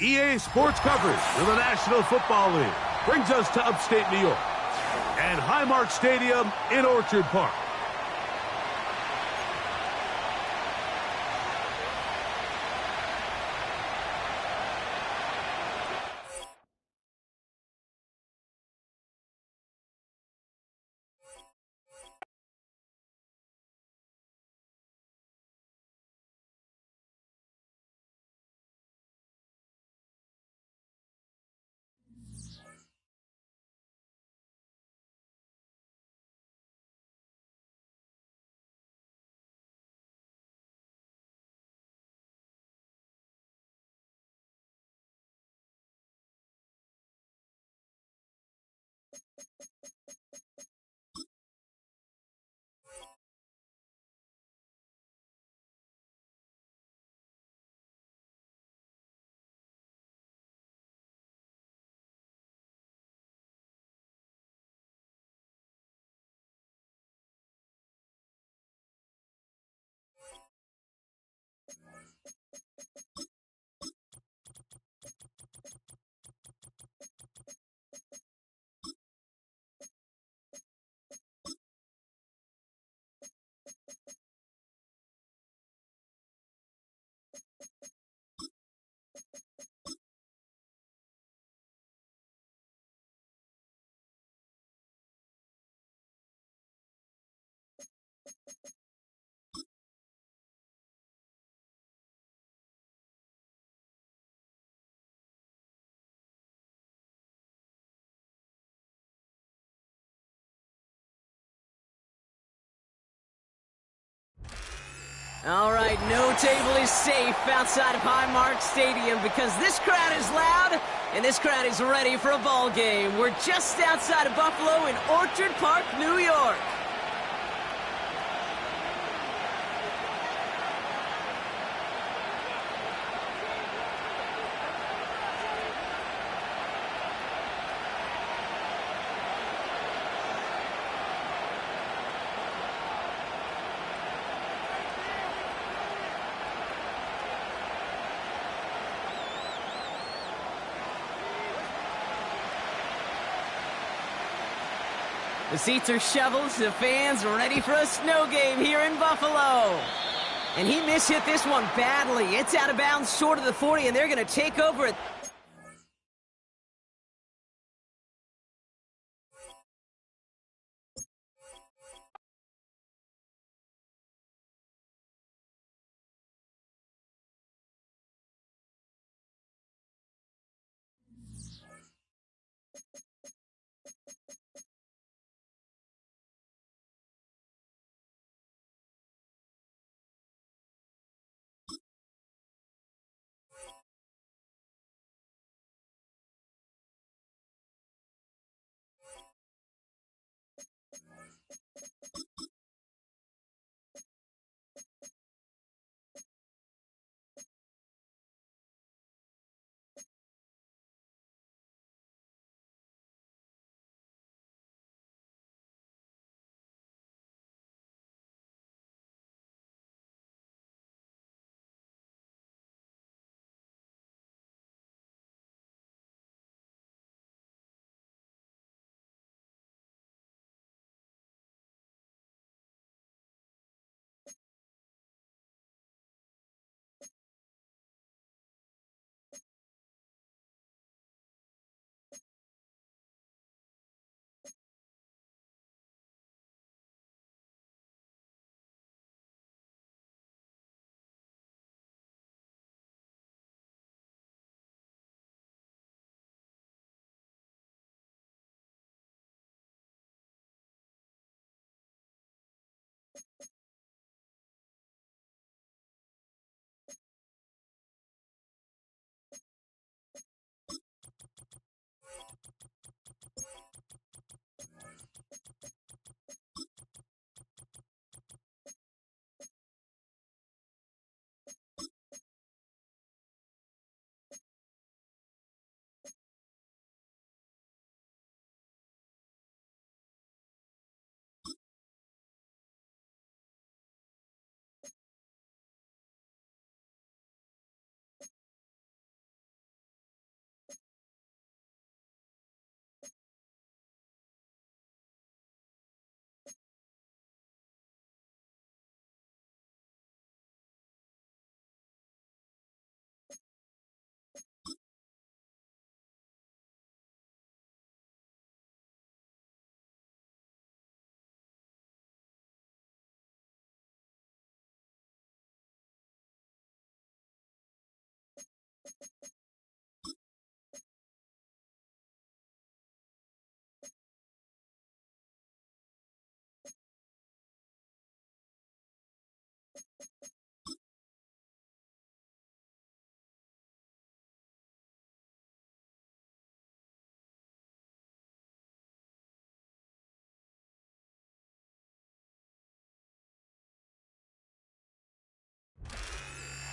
EA Sports coverage for the National Football League brings us to upstate New York and Highmark Stadium in Orchard Park. All right, no table is safe outside of Highmark Stadium because this crowd is loud and this crowd is ready for a ball game. We're just outside of Buffalo in Orchard Park, New York. The seats are shoveled, the fans are ready for a snow game here in Buffalo. And he mishit this one badly. It's out of bounds short of the 40, and they're going to take over it.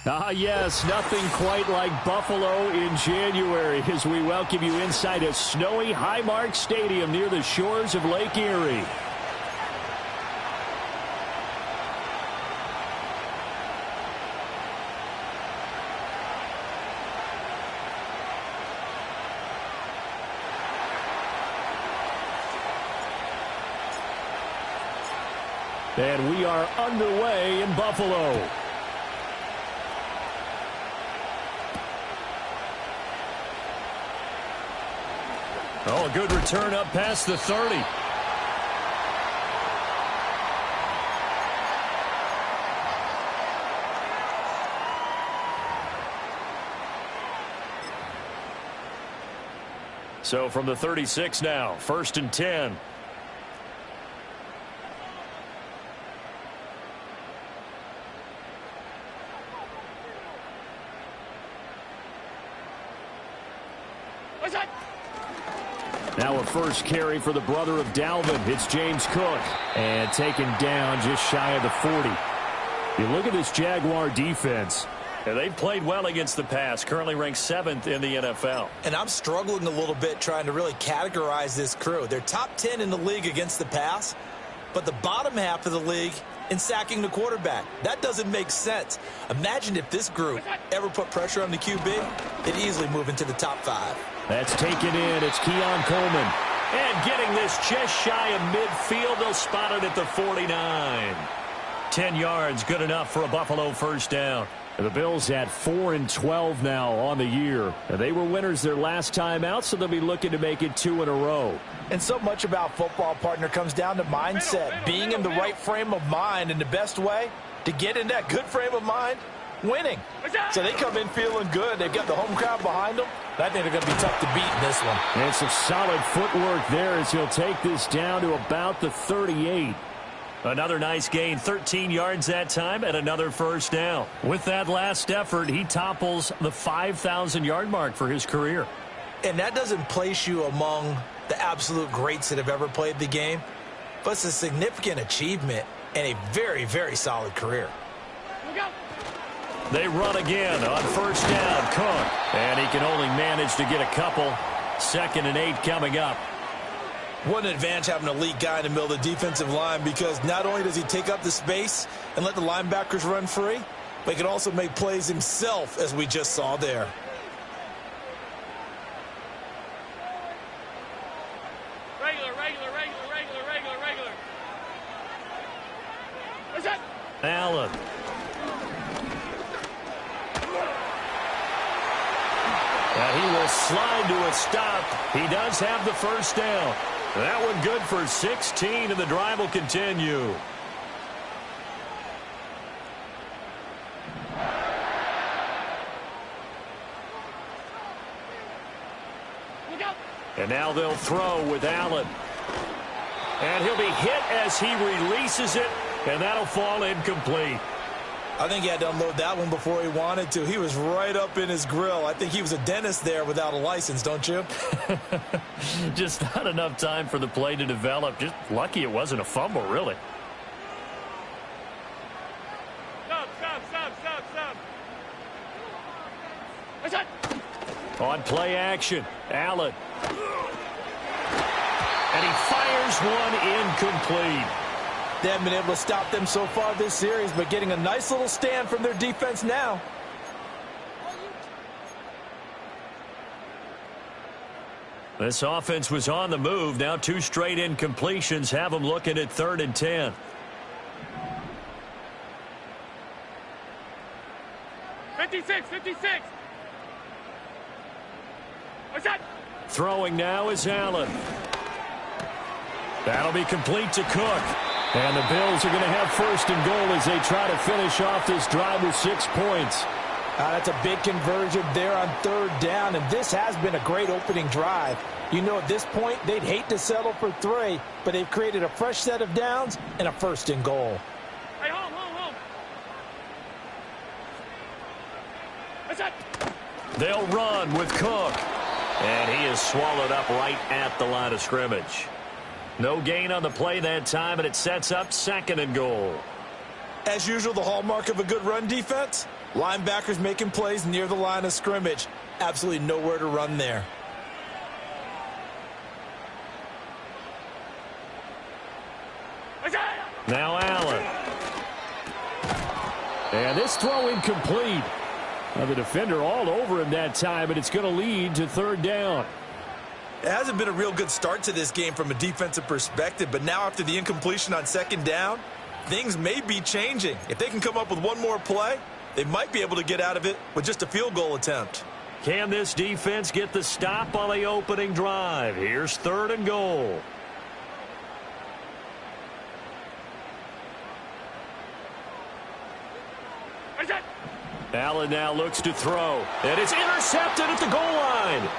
Yes, nothing quite like Buffalo in January as we welcome you inside a snowy Highmark Stadium near the shores of Lake Erie. And we are underway in Buffalo. Oh, a good return up past the 30. So from the 36 now, 1st and 10. Now a first carry for the brother of Dalvin. It's James Cook. And taken down just shy of the 40. You look at this Jaguar defense. Yeah, they've played well against the pass. Currently ranked 7th in the NFL. And I'm struggling a little bit trying to really categorize this crew. They're top 10 in the league against the pass, but the bottom half of the league in sacking the quarterback. That doesn't make sense. Imagine if this group ever put pressure on the QB, it'd easily move into the top 5. That's taken in. It's Keon Coleman. And getting this just shy of midfield. They'll spot it at the 49. 10 yards, good enough for a Buffalo first down. The Bills at 4-12 now on the year. They were winners their last time out, so they'll be looking to make it 2 in a row. And so much about football, partner, comes down to mindset. Being in the right frame of mind, and the best way to get in that good frame of mind, winning. So they come in feeling good. They've got the home crowd behind them. I think they're going to be tough to beat in this one. And some solid footwork there as he'll take this down to about the 38. Another nice gain, 13 yards that time, and another first down. With that last effort, he topples the 5,000-yard mark for his career. And that doesn't place you among the absolute greats that have ever played the game, but it's a significant achievement and a very, very solid career. They run again on first down, Cook. And he can only manage to get a couple. 2nd and 8 coming up. What an advantage having an elite guy in the middle of the defensive line, because not only does he take up the space and let the linebackers run free, but he can also make plays himself, as we just saw there. Regular. What's that? Allen. And he will slide to a stop. He does have the first down. That one good for 16, and the drive will continue. And now they'll throw with Allen. And he'll be hit as he releases it, and that'll fall incomplete. I think he had to unload that one before he wanted to. He was right up in his grill. I think he was a dentist there without a license, don't you? Just not enough time for the play to develop. Just lucky it wasn't a fumble, really. Stop. What's that? On play action, Allen. And he fires one incomplete. They haven't been able to stop them so far this series, but getting a nice little stand from their defense now. This offense was on the move. Now 2 straight incompletions have them looking at 3rd and 10. '56. What's that? Throwing now is Allen. That'll be complete to Cook. And the Bills are going to have 1st and goal as they try to finish off this drive with 6 points. That's a big conversion there on 3rd down, and this has been a great opening drive. You know, at this point, they'd hate to settle for 3, but they've created a fresh set of downs and a 1st and goal. Hey, home. What's that? They'll run with Cook. And he is swallowed up right at the line of scrimmage. No gain on the play that time, and it sets up 2nd and goal. As usual, the hallmark of a good run defense, Linebackers making plays near the line of scrimmage. Absolutely nowhere to run there. Now Allen. And this throw incomplete. Now the defender all over him that time, and it's going to lead to third down. It hasn't been a real good start to this game from a defensive perspective, but now after the incompletion on second down, things may be changing. If they can come up with one more play, they might be able to get out of it with just a field goal attempt. Can this defense get the stop on the opening drive? Here's third and goal. Allen now looks to throw, and it's intercepted at the goal line.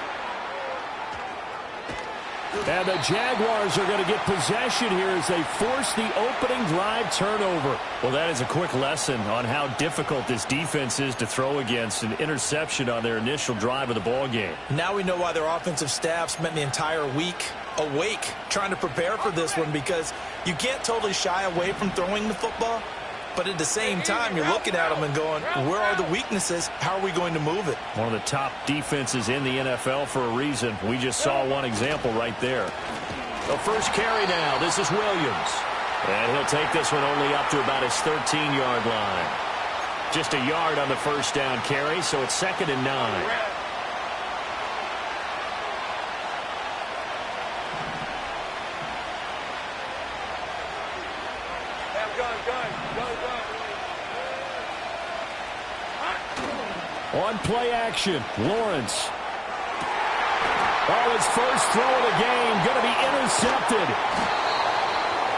And the Jaguars are going to get possession here as they force the opening drive turnover. Well, that is a quick lesson on how difficult this defense is to throw against. An interception on their initial drive of the ball game. Now we know why their offensive staff spent the entire week awake trying to prepare for this one, because you can't totally shy away from throwing the football. But at the same time, you're looking at them and going, where are the weaknesses? How are we going to move it? One of the top defenses in the NFL for a reason. We just saw one example right there. The first carry now. This is Williams. And he'll take this one only up to about his 13-yard line. Just a yard on the first down carry, so it's 2nd and 9. On play action, Lawrence. Oh, his first throw of the game, going to be intercepted.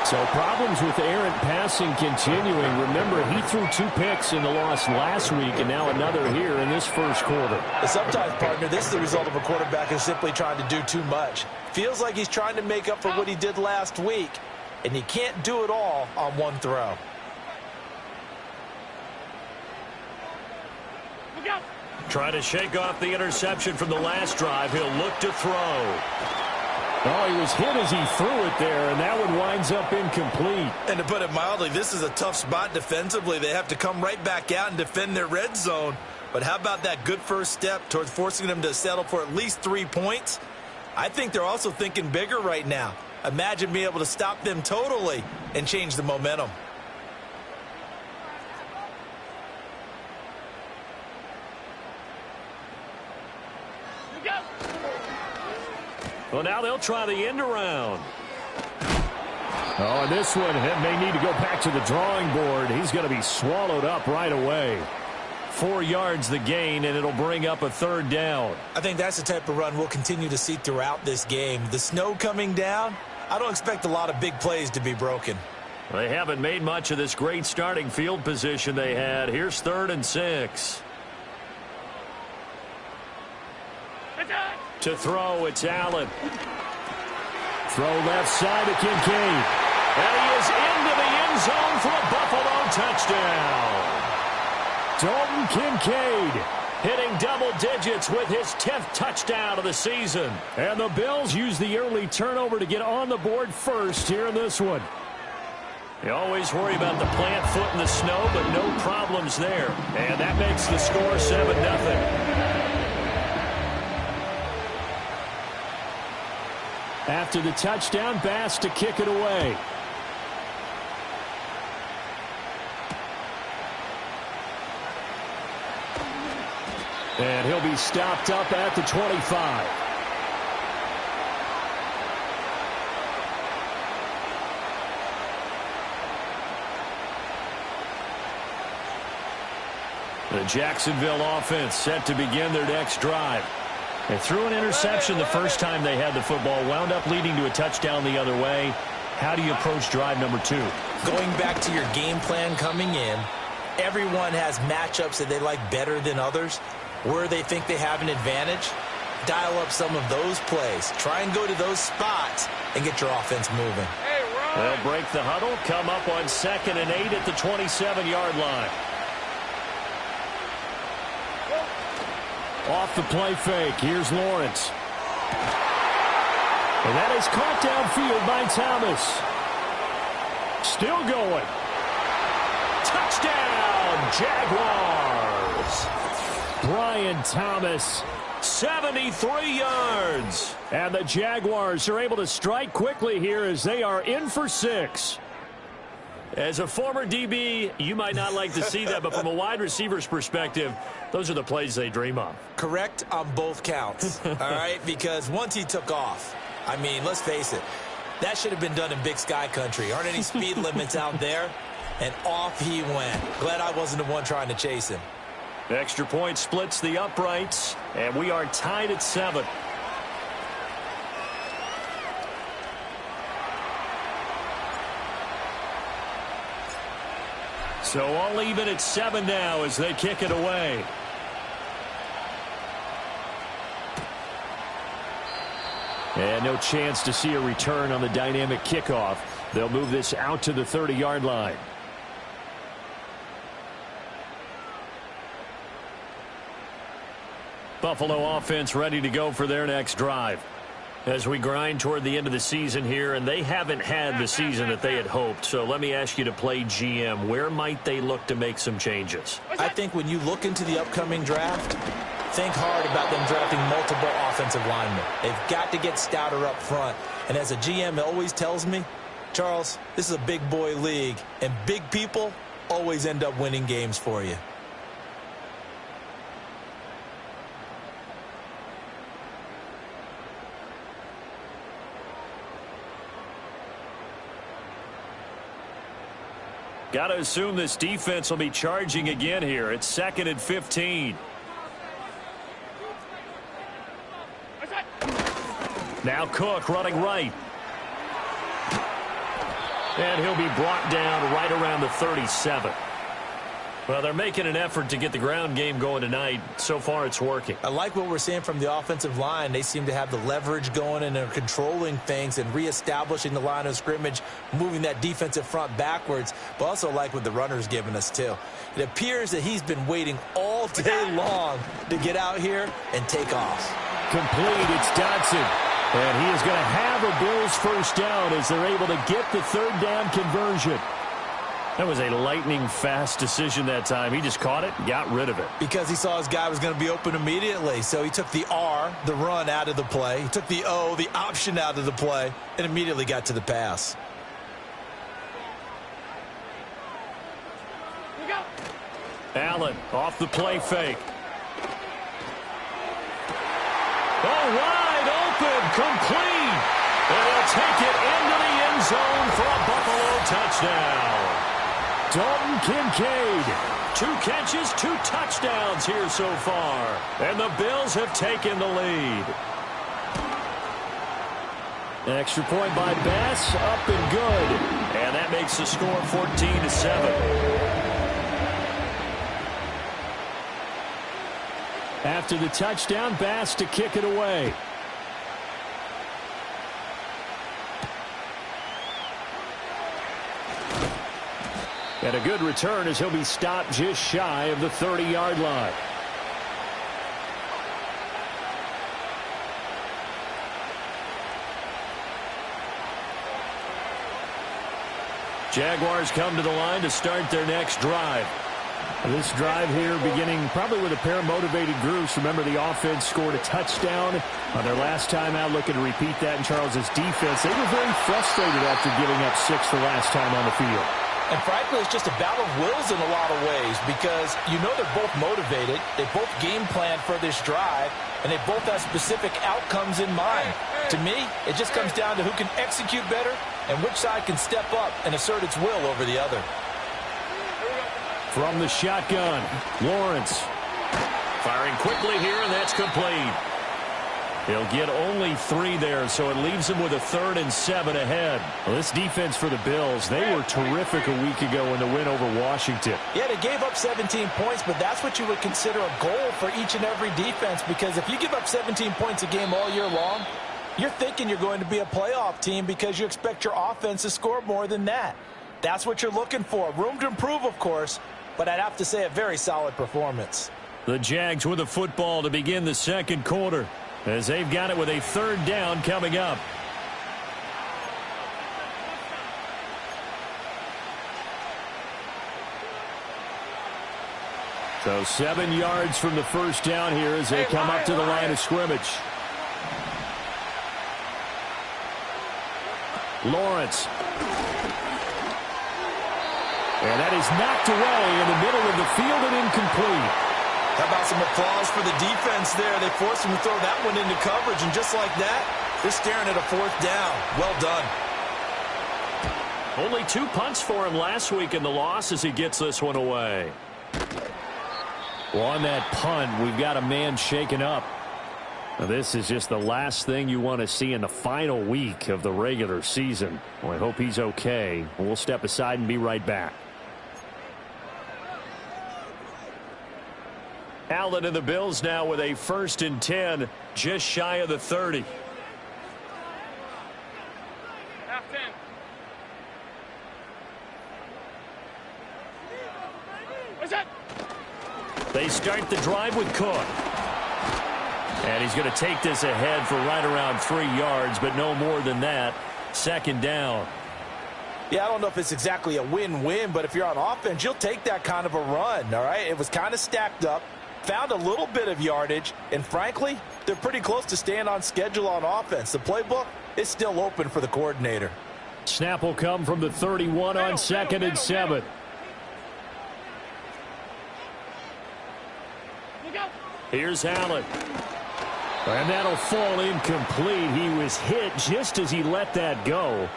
So problems with errant passing continuing. Remember, he threw 2 picks in the loss last week, and now another here in this first quarter. Sometimes, partner, this is the result of a quarterback who's simply trying to do too much. Feels like he's trying to make up for what he did last week, and he can't do it all on one throw. Trying to shake off the interception from the last drive. He'll look to throw. Oh, he was hit as he threw it there, and that one winds up incomplete. And to put it mildly, this is a tough spot defensively. They have to come right back out and defend their red zone. But how about that good first step towards forcing them to settle for at least 3 points? I think they're also thinking bigger right now. Imagine being able to stop them totally and change the momentum. Well, now they'll try the end around. Oh, and this one may need to go back to the drawing board. He's going to be swallowed up right away. 4 yards the gain, and it'll bring up a third down. I think that's the type of run we'll continue to see throughout this game. The snow coming down, I don't expect a lot of big plays to be broken. They haven't made much of this great starting field position they had. Here's 3rd and 6. To throw, it's Allen. Throw left side to Kincaid. And he is into the end zone for a Buffalo touchdown. Dalton Kincaid hitting double digits with his 10th touchdown of the season. And the Bills use the early turnover to get on the board first here in this one. You always worry about the plant foot in the snow, but no problems there. And that makes the score 7-0. After the touchdown, Bass to kick it away. And he'll be stopped up at the 25. The Jacksonville offense set to begin their next drive. They threw an interception the first time they had the football, wound up leading to a touchdown the other way. How do you approach drive number 2? Going back to your game plan coming in, everyone has matchups that they like better than others. Where they think they have an advantage, dial up some of those plays. Try and go to those spots and get your offense moving. They'll break the huddle, come up on 2nd and 8 at the 27-yard line. Off the play fake, here's Lawrence. And that is caught downfield by Thomas. Still going. Touchdown, Jaguars. years. Brian Thomas, 73 yards. And the Jaguars are able to strike quickly here as they are in for 6. As a former DB, you might not like to see that, but from a wide receiver's perspective, those are the plays they dream of. Correct on both counts, all right? Because once he took off, I mean, let's face it, that should have been done in Big Sky country. Aren't any speed limits out there? And off he went. Glad I wasn't the one trying to chase him. Extra point splits the uprights, and we are tied at 7. So all even at 7 now as they kick it away. And no chance to see a return on the dynamic kickoff. They'll move this out to the 30-yard line. Buffalo offense ready to go for their next drive. As we grind toward the end of the season here, and they haven't had the season that they had hoped. So let me ask you to play GM. Where might they look to make some changes? I think when you look into the upcoming draft, think hard about them drafting multiple offensive linemen. They've got to get stouter up front. And as a GM always tells me, Charles, this is a big boy league, and big people always end up winning games for you. Got to assume this defense will be charging again here. It's 2nd and 15. Now Cook running right. And he'll be brought down right around the 37. Well, they're making an effort to get the ground game going tonight. So far, it's working. I like what we're seeing from the offensive line. They seem to have the leverage going, and they're controlling things and reestablishing the line of scrimmage, moving that defensive front backwards, but also like what the runner's giving us, too. It appears that he's been waiting all day long to get out here and take off. Complete. It's Dodson. And he is going to have a Bills first down as they're able to get the 3rd down conversion. That was a lightning-fast decision that time. He just caught it and got rid of it. Because he saw his guy was going to be open immediately. So he took the R, the run, out of the play. He took the O, the option, out of the play, and immediately got to the pass. Allen off the play fake. Oh, wide open, complete. And they'll take it into the end zone for a Buffalo touchdown. Dalton Kincaid, 2 catches, 2 touchdowns here so far. And the Bills have taken the lead. Extra point by Bass, up and good. And that makes the score 14-7. After the touchdown, Bass to kick it away. And a good return as he'll be stopped just shy of the 30-yard line. Jaguars come to the line to start their next drive. This drive here beginning probably with a pair of motivated groups. Remember, the offense scored a touchdown on their last time out, looking to repeat that in Charles's defense. They were very frustrated after giving up 6 the last time on the field. And frankly, it's just a battle of wills in a lot of ways because you know they're both motivated. They both game plan for this drive, and they both have specific outcomes in mind. To me, it just comes down to who can execute better and which side can step up and assert its will over the other. From the shotgun, Lawrence firing quickly here, and that's complete. He'll get only 3 there, so it leaves him with a 3rd and 7 ahead. Well, this defense for the Bills, they were terrific a week ago in the win over Washington. Yeah, they gave up 17 points, but that's what you would consider a goal for each and every defense, because if you give up 17 points a game all year long, you're thinking you're going to be a playoff team because you expect your offense to score more than that. That's what you're looking for. Room to improve, of course, but I'd have to say a very solid performance. The Jags with the football to begin the second quarter, as they've got it with a 3rd down coming up. So 7 yards from the first down here as they come up to the line of scrimmage. Lawrence. And that is knocked away in the middle of the field and incomplete. How about some applause for the defense there? They forced him to throw that one into coverage, and just like that, they're staring at a 4th down. Well done. Only 2 punts for him last week in the loss as he gets this one away. Well, on that punt, we've got a man shaken up. Now, this is just the last thing you want to see in the final week of the regular season. Well, I hope he's okay. We'll step aside and be right back. Allen and the Bills now with a 1st and 10, just shy of the 30. Half 10. What's that? They start the drive with Cook. And he's going to take this ahead for right around 3 yards, but no more than that. 2nd down. Yeah, I don't know if it's exactly a win-win, but if you're on offense, you'll take that kind of a run, all right? It was kind of stacked up, found a little bit of yardage, and frankly, they're pretty close to staying on schedule on offense. The playbook is still open for the coordinator. Snap will come from the 31 on 2nd and 7. Look out. Here's Allen. And that'll fall incomplete. He was hit just as he let that go.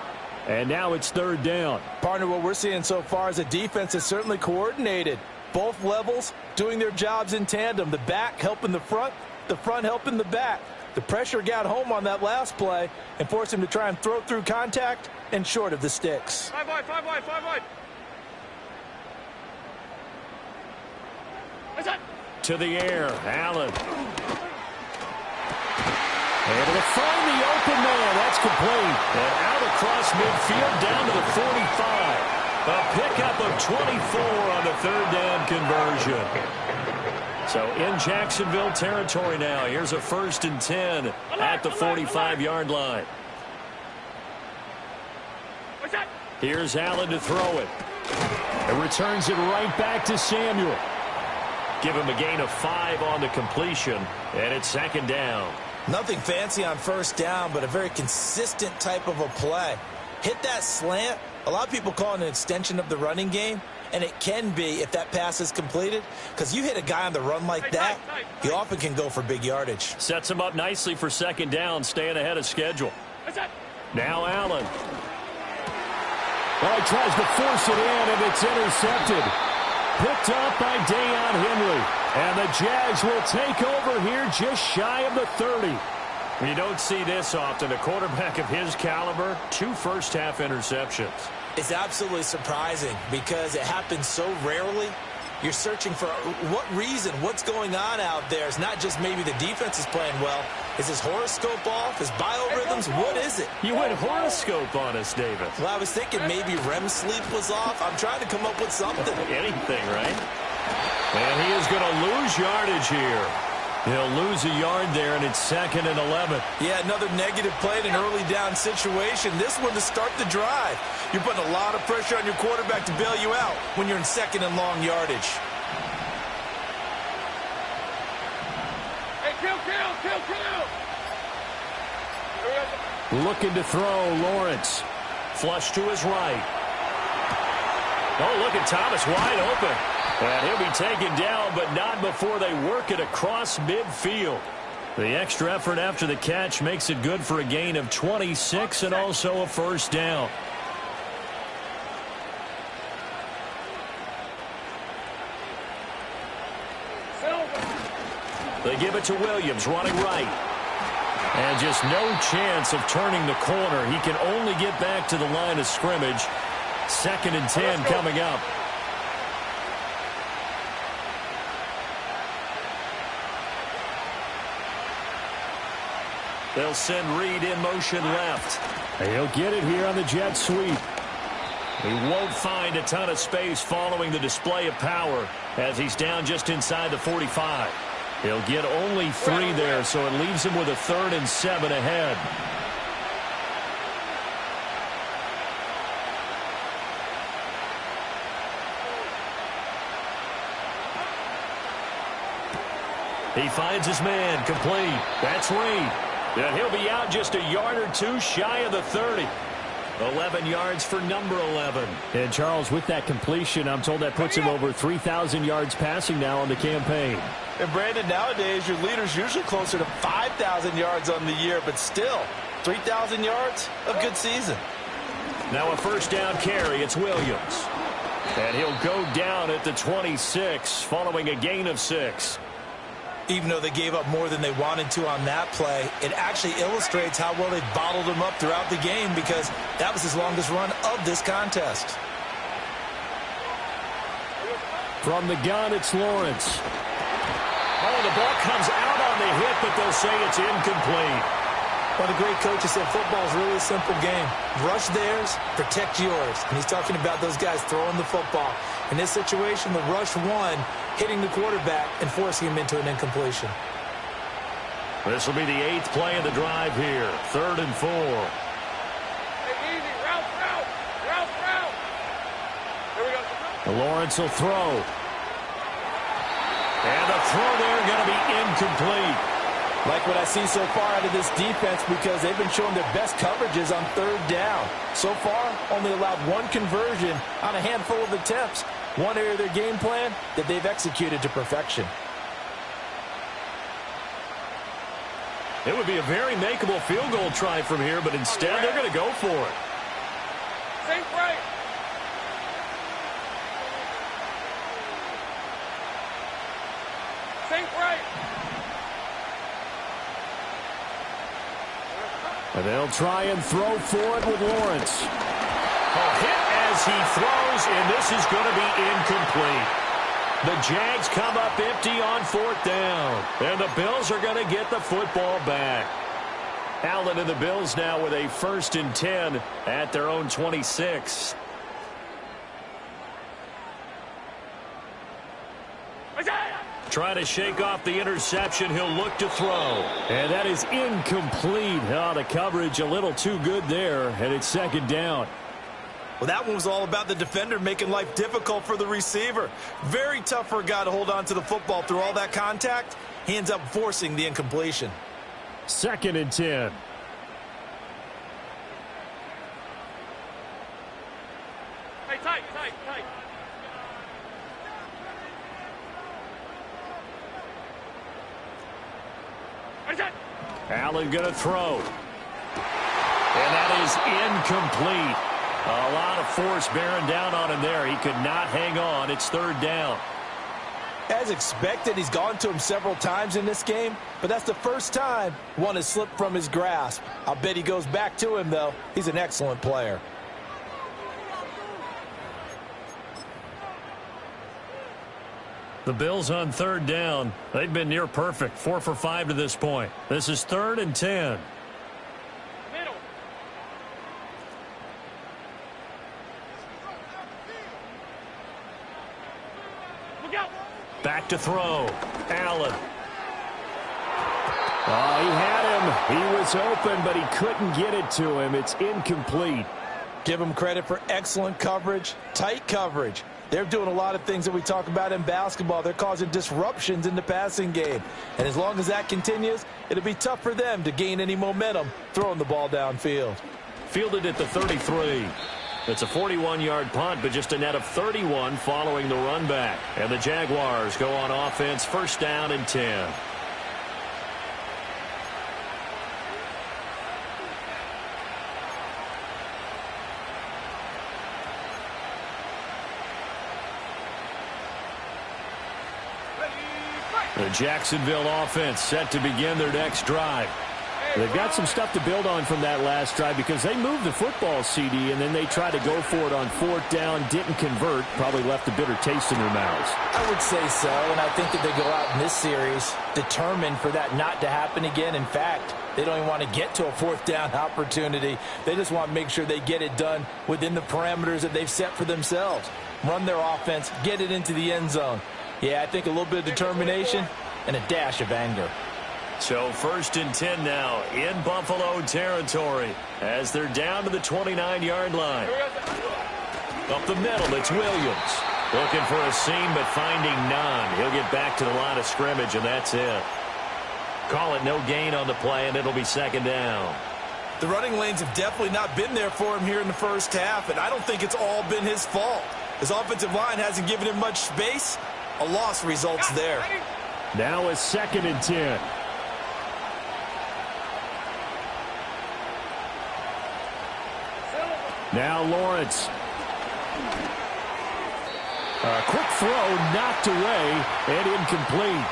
And now it's 3rd down. Partner, what we're seeing so far is a defense that's certainly coordinated. Both levels doing their jobs in tandem. The back helping the front helping the back. The pressure got home on that last play and forced him to try and throw through contact and short of the sticks. 5 wide, 5 wide, 5 wide. What's that? To the air, Allen. Able to find the open man. That's complete. And out across midfield down to the 45. A pickup of 24 on the 3rd down conversion. So in Jacksonville territory now. Here's a 1st and 10 at the 45-yard line. What's that? Here's Allen to throw it. And returns it right back to Samuel. Give him a gain of 5 on the completion. And it's 2nd down. Nothing fancy on 1st down, but a very consistent type of a play. Hit that slant. A lot of people call it an extension of the running game, and it can be if that pass is completed, because you hit a guy on the run like that, he often can go for big yardage. Sets him up nicely for 2nd down, staying ahead of schedule. What's that? Now Allen. Well, he tries to force it in, and it's intercepted. Picked up by Deion Henry. And the Jags will take over here just shy of the 30. You don't see this often. A quarterback of his caliber, 2 first-half interceptions. It's absolutely surprising because it happens so rarely. You're searching for what reason, what's going on out there. It's not just maybe the defense is playing well. Is his horoscope off? His biorhythms? What is it? You went horoscope on us, David. Well, I was thinking maybe REM sleep was off. I'm trying to come up with something. Anything, right? And he is going to lose yardage here. He'll lose a yard there, and it's 2nd and 11. Yeah, another negative play in an early down situation. This one to start the drive. You're putting a lot of pressure on your quarterback to bail you out when you're in 2nd and long yardage. Hey, kill. Looking to throw, Lawrence. Flush to his right. Oh, look at Thomas wide open. And he'll be taken down, but not before they work it across midfield. The extra effort after the catch makes it good for a gain of 26 and also a 1st down. They give it to Williams, running right. And just no chance of turning the corner. He can only get back to the line of scrimmage. 2nd and 10 coming up. They'll send Reed in motion left. He'll get it here on the jet sweep. He won't find a ton of space following the display of power as he's down just inside the 45. He'll get only 3 there, so it leaves him with a 3rd and 7 ahead. He finds his man, complete. That's Reed. And he'll be out just a yard or two shy of the 30. 11 yards for number 11. And Charles, with that completion, I'm told that puts him over 3,000 yards passing now on the campaign. And Brandon, nowadays your leader's usually closer to 5,000 yards on the year, but still 3,000 yards, a good season. Now a first down carry. It's Williams. And he'll go down at the 26 following a gain of 6. Even though they gave up more than they wanted to on that play, it actually illustrates how well they bottled him up throughout the game, because that was his longest run of this contest. From the gun, it's Lawrence. Oh, the ball comes out on the hit, but they'll say it's incomplete. One of the great coaches said football is really a simple game. Rush theirs, protect yours. And he's talking about those guys throwing the football. In this situation, the rush won, hitting the quarterback and forcing him into an incompletion. This will be the 8th play of the drive here. 3rd and 4. Hey, easy. Route. Here we go. Lawrence will throw. And the throw there going to be incomplete. Like what I see so far out of this defense, because they've been showing their best coverages on 3rd down. So far, only allowed one conversion on a handful of attempts. One area of their game plan that they've executed to perfection. It would be a very makeable field goal try from here, but instead they're going to go for it. Safe right. And they'll try and throw for it with Lawrence. Hit as he throws, and this is going to be incomplete. The Jags come up empty on 4th down, and the Bills are going to get the football back. Allen and the Bills now with a 1st and 10 at their own 26. Trying to shake off the interception. He'll look to throw. And that is incomplete. Oh, the coverage a little too good there, and it's 2nd down. Well, that one was all about the defender making life difficult for the receiver. Very tough for a guy to hold on to the football through all that contact. He ends up forcing the incompletion. 2nd and 10. Hey, tight. Allen going to throw. And that is incomplete. A lot of force bearing down on him there. He could not hang on. It's 3rd down. As expected, he's gone to him several times in this game, but that's the first time one has slipped from his grasp. I'll bet he goes back to him, though. He's an excellent player. The Bills on 3rd down. They've been near perfect. 4 for 5 to this point. This is 3rd and 10. Middle. Look out. Back to throw. Allen. Oh, he had him. He was open, but he couldn't get it to him. It's incomplete. Give him credit for excellent coverage, tight coverage. They're doing a lot of things that we talk about in basketball. They're causing disruptions in the passing game. And as long as that continues, it'll be tough for them to gain any momentum throwing the ball downfield. Fielded at the 33. It's a 41-yard punt, but just a net of 31 following the run back. And the Jaguars go on offense, 1st down and 10. The Jacksonville offense set to begin their next drive. They've got some stuff to build on from that last drive, because they moved the football, CD, and then they tried to go for it on 4th down, didn't convert, probably left a bitter taste in their mouths. I would say so, and I think that they go out in this series determined for that not to happen again. In fact, they don't even want to get to a 4th down opportunity. They just want to make sure they get it done within the parameters that they've set for themselves. Run their offense, get it into the end zone. Yeah, I think a little bit of determination and a dash of anger. So 1st and 10 now in Buffalo territory as they're down to the 29-yard line. Up the middle, it's Williams. Looking for a seam, but finding none. He'll get back to the line of scrimmage, and that's it. Call it no gain on the play, and it'll be second down. The running lanes have definitely not been there for him here in the first half, and I don't think it's all been his fault. His offensive line hasn't given him much space. A loss results there. Now a 2nd and 10. Now Lawrence. A quick throw knocked away and incomplete.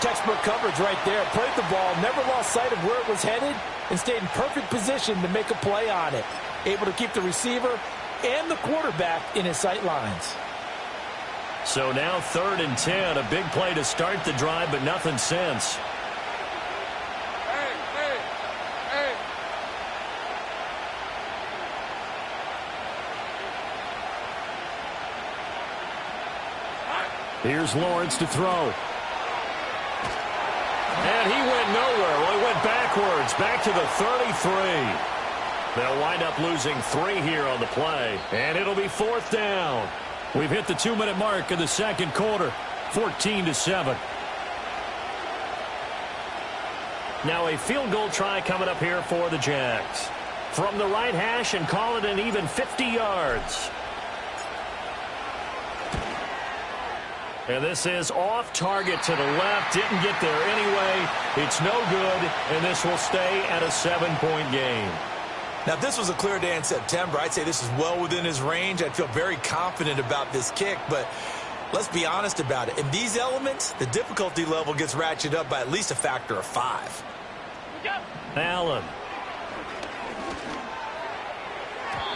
Textbook coverage right there. Played the ball, never lost sight of where it was headed, and stayed in perfect position to make a play on it. Able to keep the receiver and the quarterback in his sight lines. So now 3rd and 10. A big play to start the drive, but nothing since. Here's Lawrence to throw. And he went nowhere. Well, he went backwards, back to the 33. They'll wind up losing 3 here on the play, and it'll be 4th down. We've hit the 2-minute mark of the second quarter, 14-7. Now a field goal try coming up here for the Jags. From the right hash and call it an even 50 yards. And this is off target to the left. Didn't get there anyway. It's no good, and this will stay at a 7-point game. Now, if this was a clear day in September, I'd say this is well within his range. I'd feel very confident about this kick, but let's be honest about it. In these elements, the difficulty level gets ratcheted up by at least a factor of 5. Allen.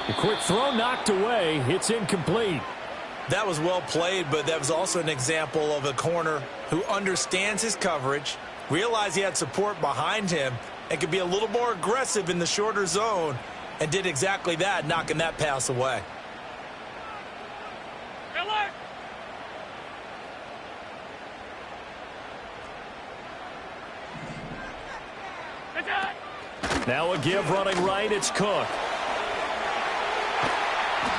A quick throw knocked away. It's incomplete. That was well played, but that was also an example of a corner who understands his coverage, realized he had support behind him, and could be a little more aggressive in the shorter zone, and did exactly that, knocking that pass away. Now a give running right. It's Cook.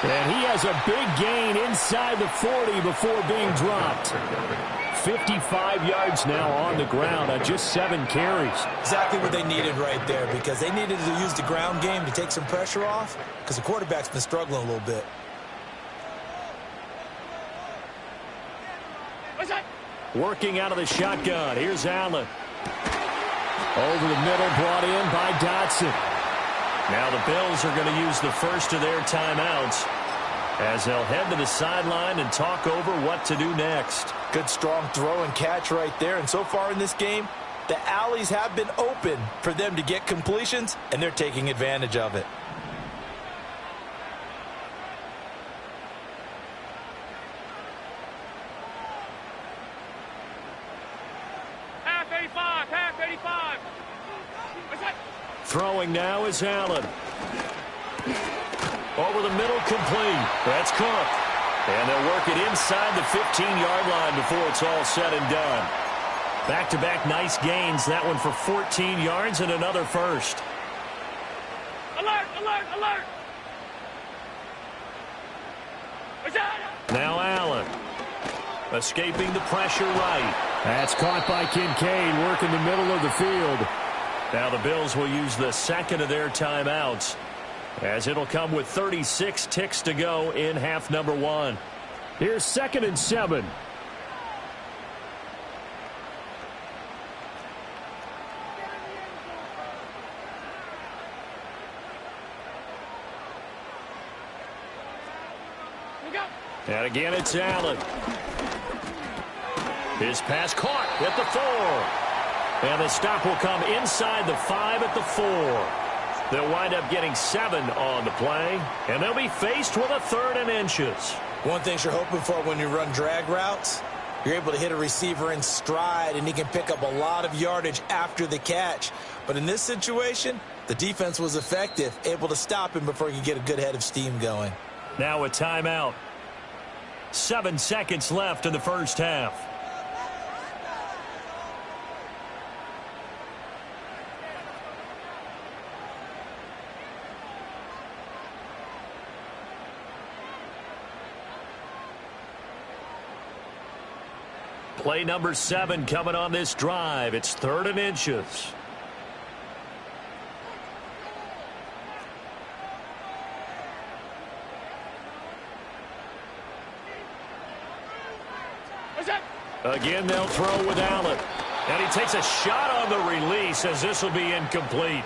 And he has a big gain inside the 40 before being dropped. 55 yards now on the ground on just 7 carries. Exactly what they needed right there, because they needed to use the ground game to take some pressure off, because the quarterback's been struggling a little bit. Working out of the shotgun. Here's Allen. Over the middle, brought in by Dotson. Now the Bills are going to use the first of their timeouts as they'll head to the sideline and talk over what to do next. Good strong throw and catch right there. And so far in this game, the alleys have been open for them to get completions, and they're taking advantage of it. Half 85, half 85. Throwing now is Allen. Over the middle, complete. That's Cook. And they'll work it inside the 15-yard line before it's all said and done. Back-to-back nice gains. That one for 14 yards and another first. Alert, alert, alert. Now Allen. Escaping the pressure right. That's caught by Kincaid, working the middle of the field. Now the Bills will use the second of their timeouts, as it'll come with 36 ticks to go in half number 1. Here's 2nd and 7. And again, it's Allen. His pass caught at the 4. And the stop will come inside the 5 at the 4. They'll wind up getting 7 on the play, and they'll be faced with a 3rd and inches. One thing you're hoping for when you run drag routes, you're able to hit a receiver in stride, and he can pick up a lot of yardage after the catch. But in this situation, the defense was effective, able to stop him before he could get a good head of steam going. Now a timeout. 7 seconds left in the first half. Play number 7 coming on this drive. It's 3rd and inches. Again, they'll throw with Allen. And he takes a shot on the release as this will be incomplete.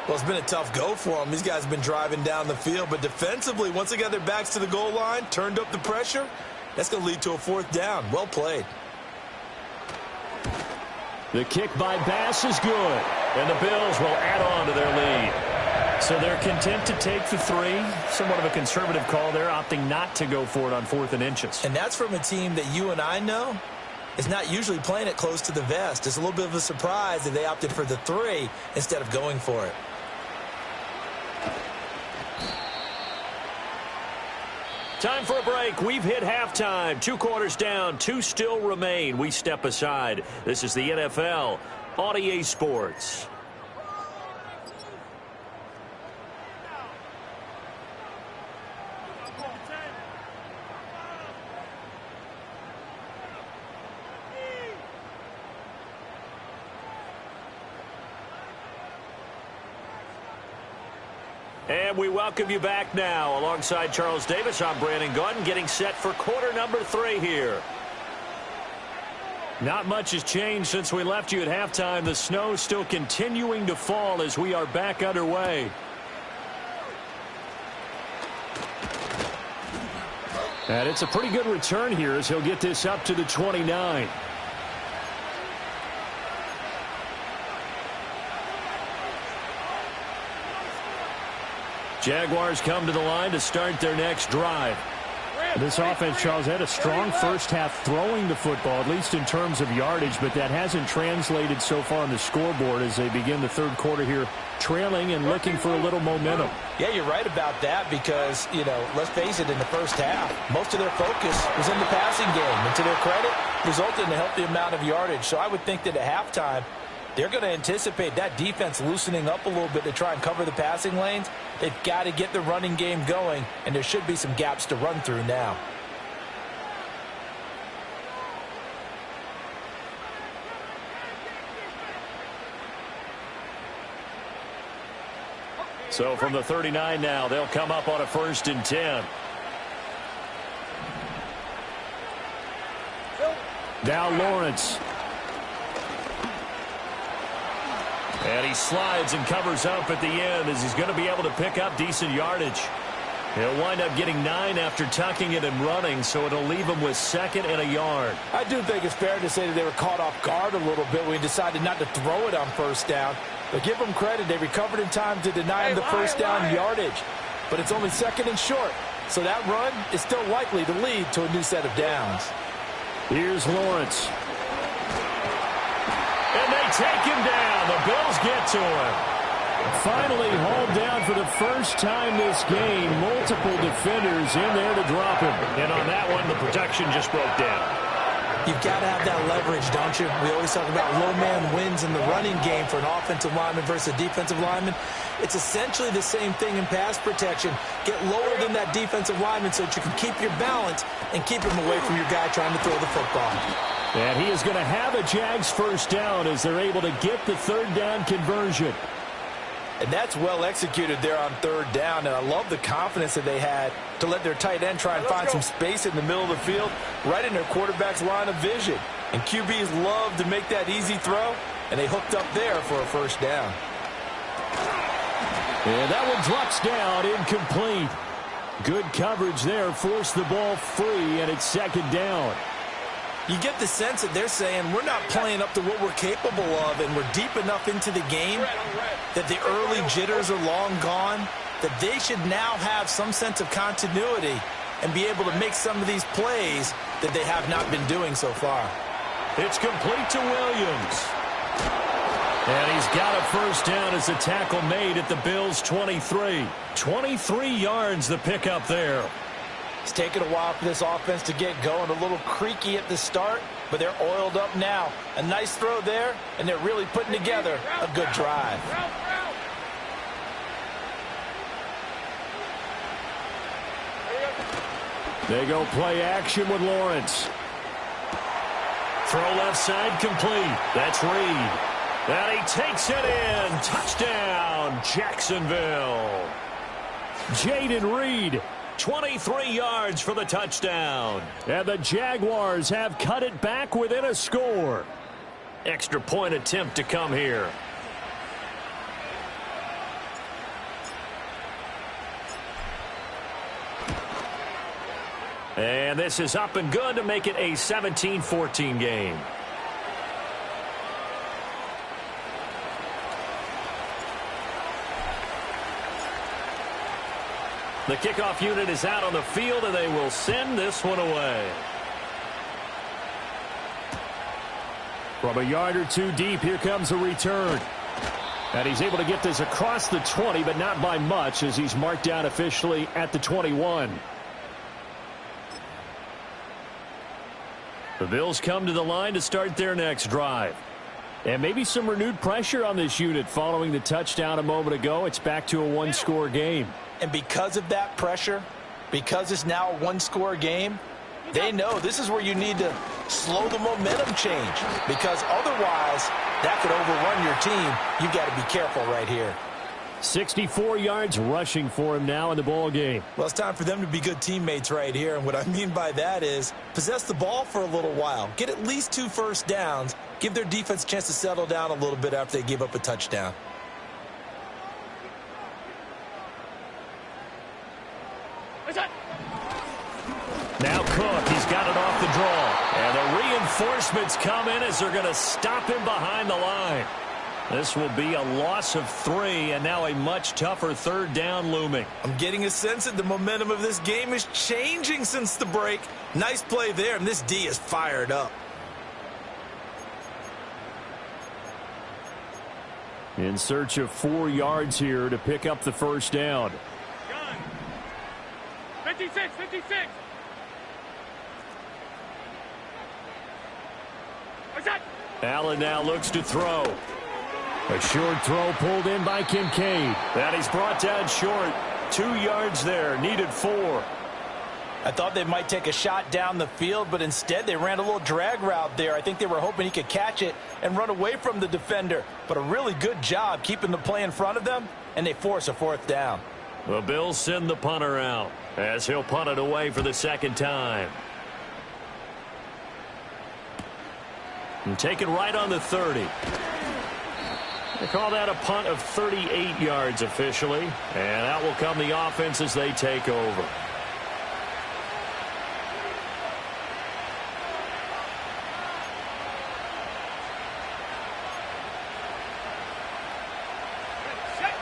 Well, it's been a tough go for them. These guys have been driving down the field. But defensively, once they got their backs to the goal line, turned up the pressure, that's going to lead to a 4th down. Well played. The kick by Bass is good. And the Bills will add on to their lead. So they're content to take the 3. Somewhat of a conservative call there, opting not to go for it on 4th and inches. And that's from a team that you and I know is not usually playing it close to the vest. It's a little bit of a surprise that they opted for the 3 instead of going for it. Time for a break. We've hit halftime. 2 quarters down. 2 still remain. We step aside. This is the NFL on EA Sports. And we welcome you back now. Alongside Charles Davis, I'm Brandon Gunn, getting set for quarter number 3 here. Not much has changed since we left you at halftime. The snow still continuing to fall as we are back underway. And it's a pretty good return here as he'll get this up to the 29. Jaguars come to the line to start their next drive. This offense, Charles, had a strong first half throwing the football, at least in terms of yardage, but that hasn't translated so far on the scoreboard as they begin the 3rd quarter here, trailing and looking for a little momentum. Yeah, you're right about that because, let's face it, in the first half, most of their focus was in the passing game. And to their credit, resulted in a healthy amount of yardage. So I would think that at halftime, they're going to anticipate that defense loosening up a little bit to try and cover the passing lanes. They've got to get the running game going, and there should be some gaps to run through now. So from the 39 now, they'll come up on a 1st and 10. Now Lawrence. And he slides and covers up at the end as he's going to be able to pick up decent yardage. He'll wind up getting 9 after tucking it and running, so it'll leave him with 2nd and a yard. I do think it's fair to say that they were caught off guard a little bit when he decided not to throw it on 1st down. But give them credit, they recovered in time to deny him the 1st down yardage. But it's only 2nd and short, so that run is still likely to lead to a new set of downs. Here's Lawrence. And they take him down. The Bills get to him. Finally hauled down for the first time this game. Multiple defenders in there to drop him. And on that one, the protection just broke down. You've got to have that leverage, don't you? We always talk about low man wins in the running game for an offensive lineman versus a defensive lineman. It's essentially the same thing in pass protection. Get lower than that defensive lineman so that you can keep your balance and keep him away from your guy trying to throw the football. And he is going to have a Jags 1st down as they're able to get the 3rd down conversion. And that's well executed there on 3rd down. And I love the confidence that they had to let their tight end try and find some space in the middle of the field, right in their quarterback's line of vision. And QBs love to make that easy throw, and they hooked up there for a 1st down. And that one drops down, incomplete. Good coverage there, forced the ball free, and it's 2nd down. You get the sense that they're saying we're not playing up to what we're capable of, and we're deep enough into the game that the early jitters are long gone, that they should now have some sense of continuity and be able to make some of these plays that they have not been doing so far. It's complete to Williams. And he's got a 1st down as the tackle made at the Bills' 23. 23 yards the pickup there. It's taken a while for this offense to get going. A little creaky at the start, but they're oiled up now. A nice throw there, and they're really putting together a good drive. They go play action with Lawrence. Throw left side complete. That's Reed. And he takes it in. Touchdown, Jacksonville. Jaden Reed. 23 yards for the touchdown. And the Jaguars have cut it back within a score. Extra point attempt to come here. And this is up and good to make it a 17-14 game. The kickoff unit is out on the field, and they will send this one away. From a yard or two deep, here comes a return. And he's able to get this across the 20, but not by much, as he's marked down officially at the 21. The Bills come to the line to start their next drive. And maybe some renewed pressure on this unit following the touchdown a moment ago. It's back to a one-score game. And because of that pressure, because it's now a one-score game, they know this is where you need to slow the momentum change, because otherwise that could overrun your team. You've got to be careful right here. 64 yards rushing for him now in the ball game. Well, it's time for them to be good teammates right here, and what I mean by that is possess the ball for a little while, get at least 2 first downs, give their defense a chance to settle down a little bit after they give up a touchdown. Now Cook, he's got it off the draw. And the reinforcements come in as they're going to stop him behind the line. This will be a loss of 3, and now a much tougher third down looming. I'm getting a sense that the momentum of this game is changing since the break. Nice play there, and this D is fired up. In search of 4 yards here to pick up the first down. Gun. 56, 56. What's that? Allen now looks to throw. A short throw pulled in by Kincaid. And he's brought down short. 2 yards there, needed 4. I thought they might take a shot down the field, but instead they ran a little drag route there. I think they were hoping he could catch it and run away from the defender. But a really good job keeping the play in front of them, and they force a 4th down. The Bills send the punter out as he'll punt it away for the second time. And taken right on the 30. They call that a punt of 38 yards officially. And out will come the offense as they take over.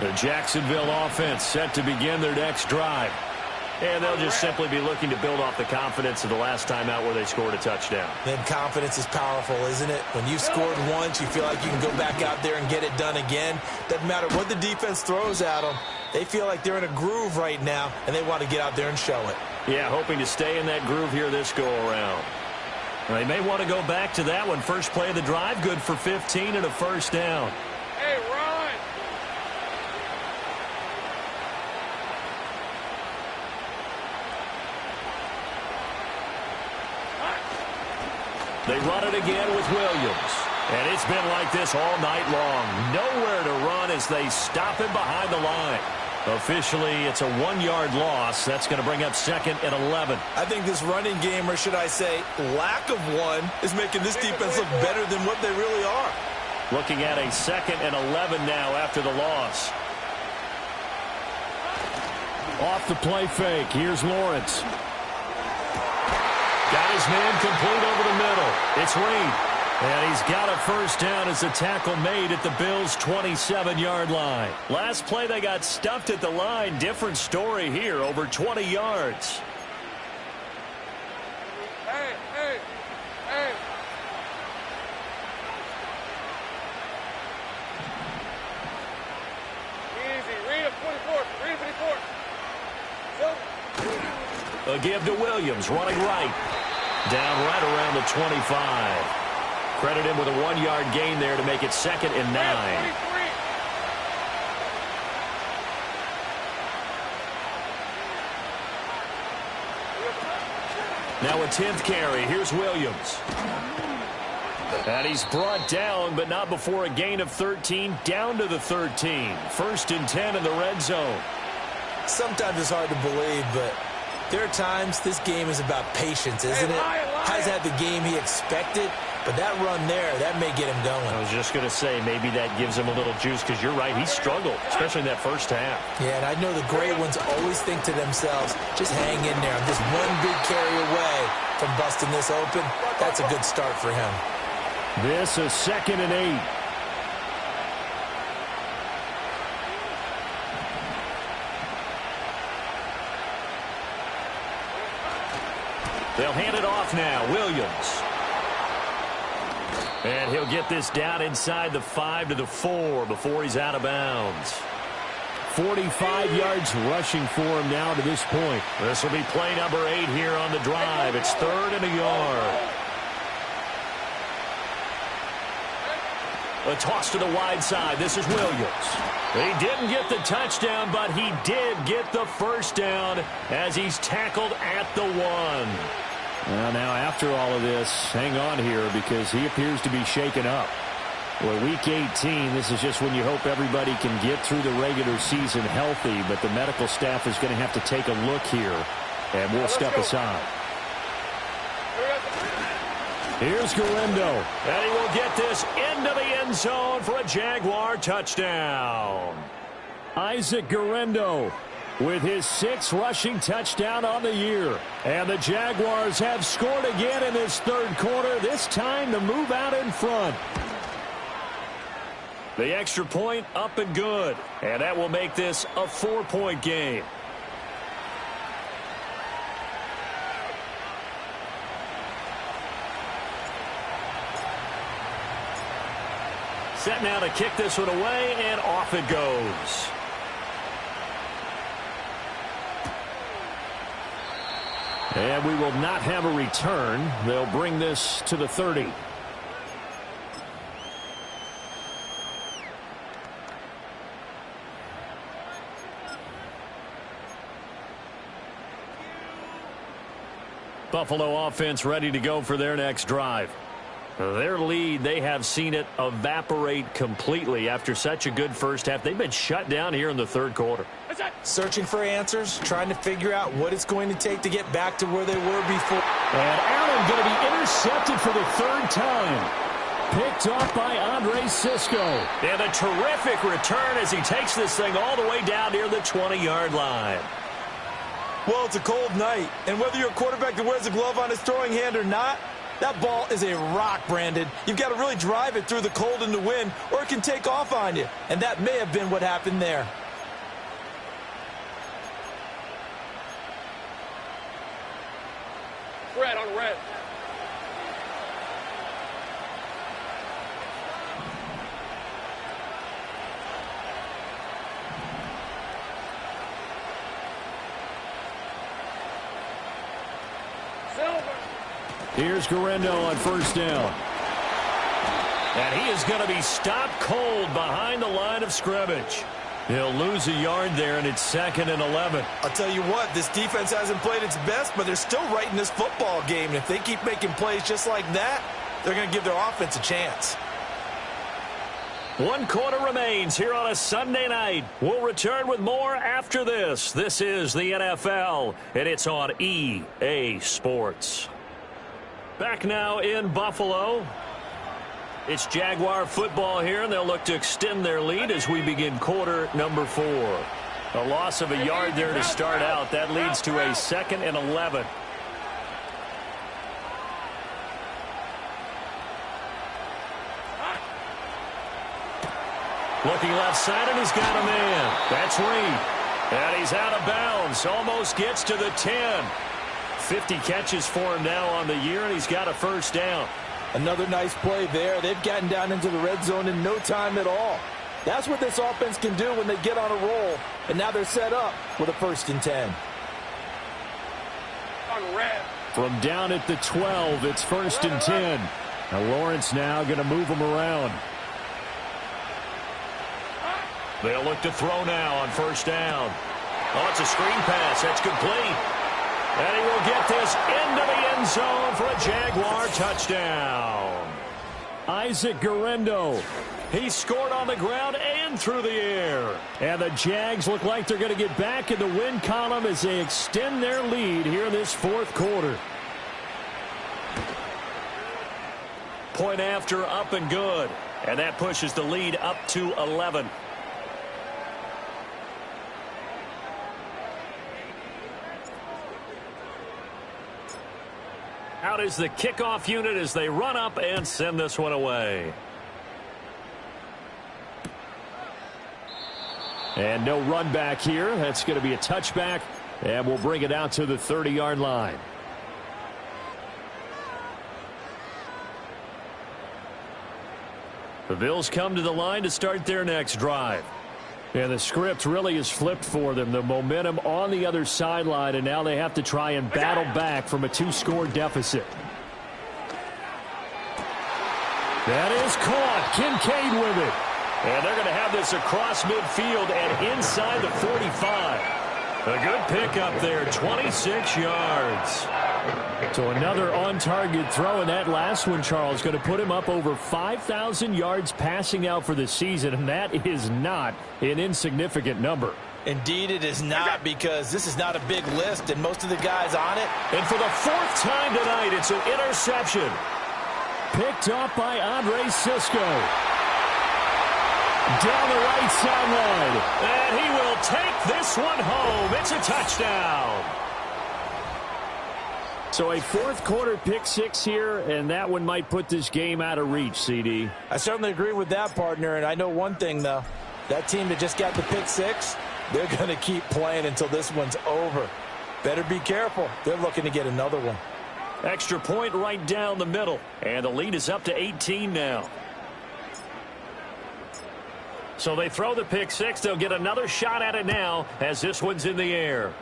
The Jacksonville offense set to begin their next drive. And they'll just simply be looking to build off the confidence of the last time out where they scored a touchdown. Then confidence is powerful, isn't it? When you've scored once, you feel like you can go back out there and get it done again. Doesn't matter what the defense throws at them. They feel like they're in a groove right now, and they want to get out there and show it. Yeah, hoping to stay in that groove here this go-around. They may want to go back to that one. First play of the drive, good for 15 and a first down. Hey, run! They run it again with Williams. And it's been like this all night long. Nowhere to run as they stop him behind the line. Officially, it's a 1-yard loss. That's going to bring up 2nd and 11. I think this running game, or should I say lack of one, is making this defense look better than what they really are. Looking at a 2nd and 11 now after the loss. Off the play fake. Here's Lawrence. Got his man complete over the middle. It's Reed. And he's got a first down as the tackle made at the Bills' 27-yard line. Last play, they got stuffed at the line. Different story here, over 20 yards. Hey, hey, hey. Easy. Read it 24. Read it 24. A give to Williams, running right. Down right around the 25. Credit him with a 1-yard gain there to make it 2nd and 9. Now a 10th carry. Here's Williams. And he's brought down, but not before a gain of 13, down to the 13. 1st and 10 in the red zone. Sometimes it's hard to believe, but there are times this game is about patience, isn't it? Has had the game he expected, but that run there, that may get him going. I was just going to say, maybe that gives him a little juice, because you're right, he struggled, especially in that first half. Yeah, and I know the great ones always think to themselves, just hang in there. I'm just one big carry away from busting this open. That's a good start for him. This is 2nd and 8. They'll hand it off now. Williams. And he'll get this down inside the 5 to the 4 before he's out of bounds. 45 yards rushing for him now to this point. This will be play number 8 here on the drive. It's 3rd and a yard. A toss to the wide side. This is Williams. He didn't get the touchdown, but he did get the first down as he's tackled at the 1. Well, now after all of this, hang on here because he appears to be shaken up. Well, week 18, this is just when you hope everybody can get through the regular season healthy, but the medical staff is going to have to take a look here, and we'll step aside. Here's Garendo. And he will get this into the end zone for a Jaguar touchdown. Isaac Garendo with his 6th rushing touchdown on the year. And the Jaguars have scored again in this 3rd quarter, this time to move out in front. The extra point up and good. And that will make this a 4-point game. Set now to kick this one away, and off it goes. And we will not have a return. They'll bring this to the 30. Buffalo offense ready to go for their next drive. Their lead, they have seen it evaporate completely after such a good first half. They've been shut down here in the 3rd quarter. Searching for answers, trying to figure out what it's going to take to get back to where they were before. And Allen going to be intercepted for the 3rd time. Picked off by Andre Cisco. And a terrific return as he takes this thing all the way down near the 20-yard line. Well, it's a cold night, and whether you're a quarterback that wears a glove on his throwing hand or not, that ball is a rock, Brandon. You've got to really drive it through the cold and the wind, or it can take off on you. And that may have been what happened there. Red on red. Silver. Here's Garendo on 1st down. And he is going to be stopped cold behind the line of scrimmage. He'll lose a yard there, and it's 2nd and 11. I'll tell you what, this defense hasn't played its best, but they're still right in this football game. And if they keep making plays just like that, they're going to give their offense a chance. 1 quarter remains here on a Sunday night. We'll return with more after this. This is the NFL, and it's on EA Sports. Back now in Buffalo. It's Jaguar football here, and they'll look to extend their lead as we begin quarter number 4. A loss of a yard there to start out. That leads to a 2nd and 11. Looking left side, and he's got a man. That's Reed. And he's out of bounds. Almost gets to the 10. 50 catches for him now on the year, and he's got a 1st down. Another nice play there. They've gotten down into the red zone in no time at all. That's what this offense can do when they get on a roll. And now they're set up with a 1st and 10. On red. From down at the 12, it's 1st and 10. Now Lawrence now going to move them around. They'll look to throw now on 1st down. Oh, it's a screen pass. That's complete. And he will get this into the end zone for a Jaguar touchdown. Isaac Guerrero. He scored on the ground and through the air. And the Jags look like they're going to get back in the win column as they extend their lead here in this fourth quarter. Point after, up and good. And that pushes the lead up to 11. Out is the kickoff unit as they run up and send this one away. And no run back here. That's going to be a touchback, and we'll bring it out to the 30-yard line. The Bills come to the line to start their next drive. And the script really is flipped for them. The momentum on the other sideline, and now they have to try and battle back from a 2-score deficit. That is caught. Kincaid with it. And they're going to have this across midfield and inside the 45. A good pickup there, 26 yards. So another on-target throw, and that last one, Charles, going to put him up over 5,000 yards passing out for the season, and that is not an insignificant number. Indeed, it is not, because this is not a big list, and most of the guys on it. And for the fourth time tonight, it's an interception. Picked up by Andre Cisco. Down the right sideline. And he will take this one home. It's a touchdown. So a fourth quarter pick six here, and that one might put this game out of reach, CD. I certainly agree with that, partner, and I know one thing, though. That team that just got the pick six, they're going to keep playing until this one's over. Better be careful. They're looking to get another one. Extra point right down the middle, and the lead is up to 18 now. So they throw the pick six. They'll get another shot at it now as this one's in the air.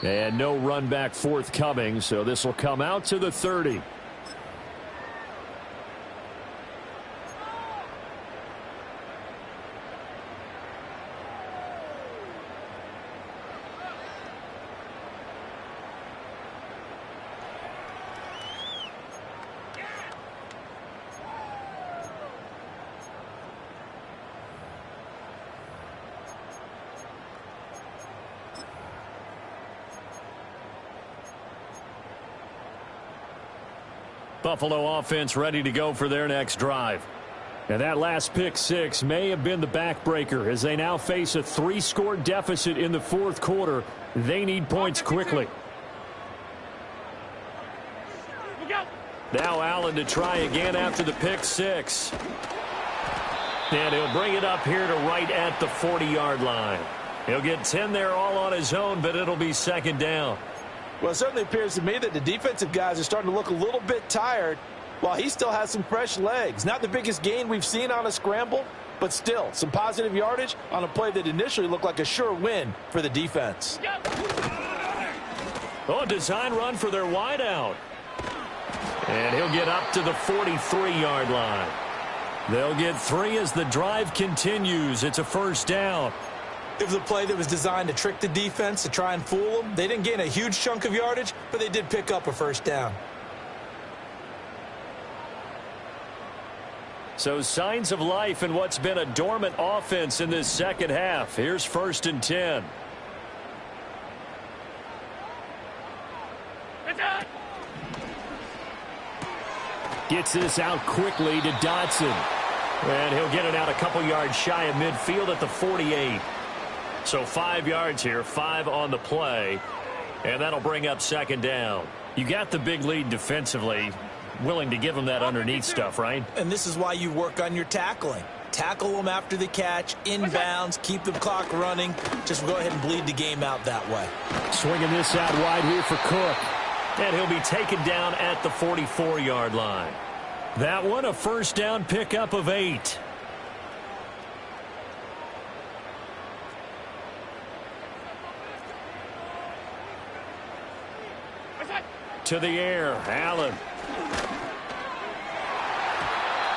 And no run back forthcoming, so this will come out to the 30. Buffalo offense ready to go for their next drive. And that last pick six may have been the backbreaker as they now face a 3-score deficit in the fourth quarter. They need points quickly. Now Allen to try again after the pick six. And he'll bring it up here to right at the 40-yard line. He'll get 10 there all on his own, but it'll be second down. Well, it certainly appears to me that the defensive guys are starting to look a little bit tired while he still has some fresh legs. Not the biggest gain we've seen on a scramble, but still some positive yardage on a play that initially looked like a sure win for the defense. Oh, design run for their wideout. And he'll get up to the 43-yard line. They'll get 3 as the drive continues. It's a first down. It was a play that was designed to trick the defense, to try and fool them. They didn't gain a huge chunk of yardage, but they did pick up a first down. So signs of life in what's been a dormant offense in this second half. Here's 1st and 10. Gets this out quickly to Dotson. And he'll get it out a couple yards shy of midfield at the 48. So 5 yards here, 5 on the play. And that'll bring up second down. You got the big lead defensively. Willing to give them that underneath stuff, right? And this is why you work on your tackling. Tackle them after the catch, inbounds, keep the clock running. Just go ahead and bleed the game out that way. Swinging this out wide here for Cook. And he'll be taken down at the 44-yard line. That one, a first down pickup of 8. To the air, Allen.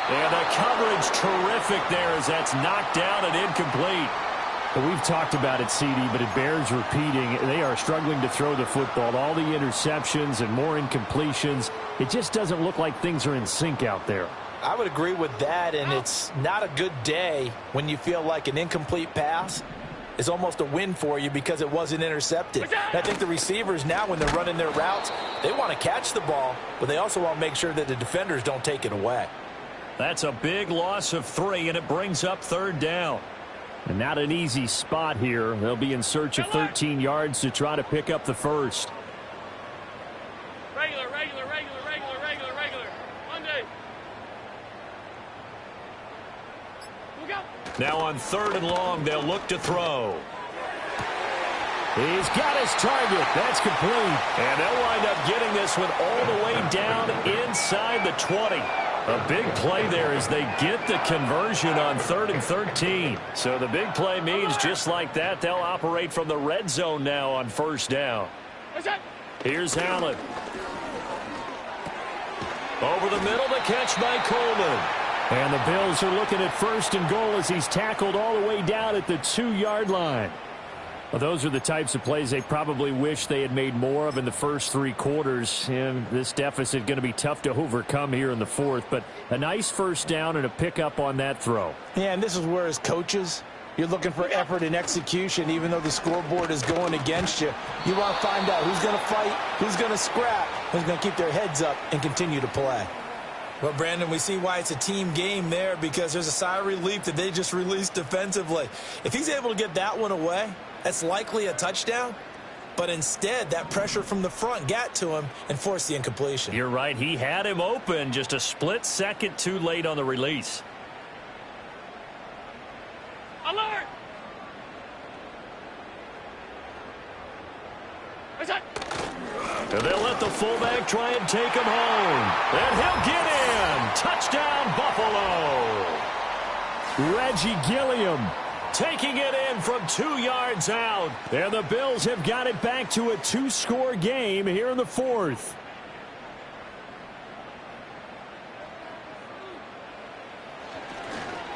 And the coverage terrific there as that's knocked down and incomplete. But we've talked about it, CD, but it bears repeating. They are struggling to throw the football. All the interceptions and more incompletions. It just doesn't look like things are in sync out there. I would agree with that, and it's not a good day when you feel like an incomplete pass is almost a win for you because it wasn't intercepted. And I think the receivers now, when they're running their routes, they want to catch the ball, but they also want to make sure that the defenders don't take it away. That's a big loss of 3, and it brings up 3rd down. And not an easy spot here. They'll be in search of 13 yards to try to pick up the first. Regular. Monday. Look out. Now on 3rd and long, they'll look to throw. He's got his target. That's complete. And they'll wind up getting this one all the way down inside the 20. A big play there as they get the conversion on 3rd and 13. So the big play means just like that, they'll operate from the red zone now on 1st down. Here's Allen. Over the middle, the catch by Coleman. And the Bills are looking at 1st and goal as he's tackled all the way down at the 2-yard line. Well, those are the types of plays they probably wish they had made more of in the first 3 quarters. And this deficit going to be tough to overcome here in the 4th. But a nice 1st down and a pickup on that throw. Yeah, and this is where, as coaches, you're looking for effort and execution. Even though the scoreboard is going against you, you want to find out who's going to fight, who's going to scrap, who's going to keep their heads up and continue to play. Well, Brandon, we see why it's a team game there, because there's a sigh of relief that they just released defensively. If he's able to get that one away, that's likely a touchdown. But instead, that pressure from the front got to him and forced the incompletion. You're right. He had him open, just a split second too late on the release. Alert! And they'll let the fullback try and take him home. And he'll get in. Touchdown, Buffalo. Reggie Gilliam taking it in from 2 yards out. And the Bills have got it back to a 2-score game here in the 4th.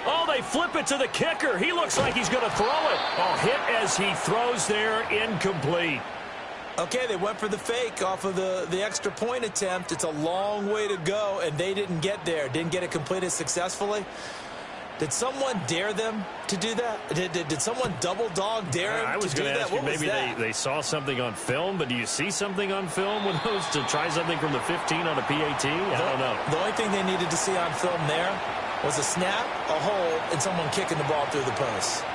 Oh, they flip it to the kicker. He looks like he's going to throw it. Oh, hit as he throws there, incomplete. Okay, they went for the fake off of the extra point attempt. It's a long way to go, and they didn't get there. Didn't get it completed successfully. Did someone dare them to do that? Did someone double dog dare him I was to do going to that? ask you, maybe they saw something on film, but do you see something on film with those to try something from the 15 on a PAT? I don't know. The only thing they needed to see on film there was a snap, a hold, and someone kicking the ball through the post.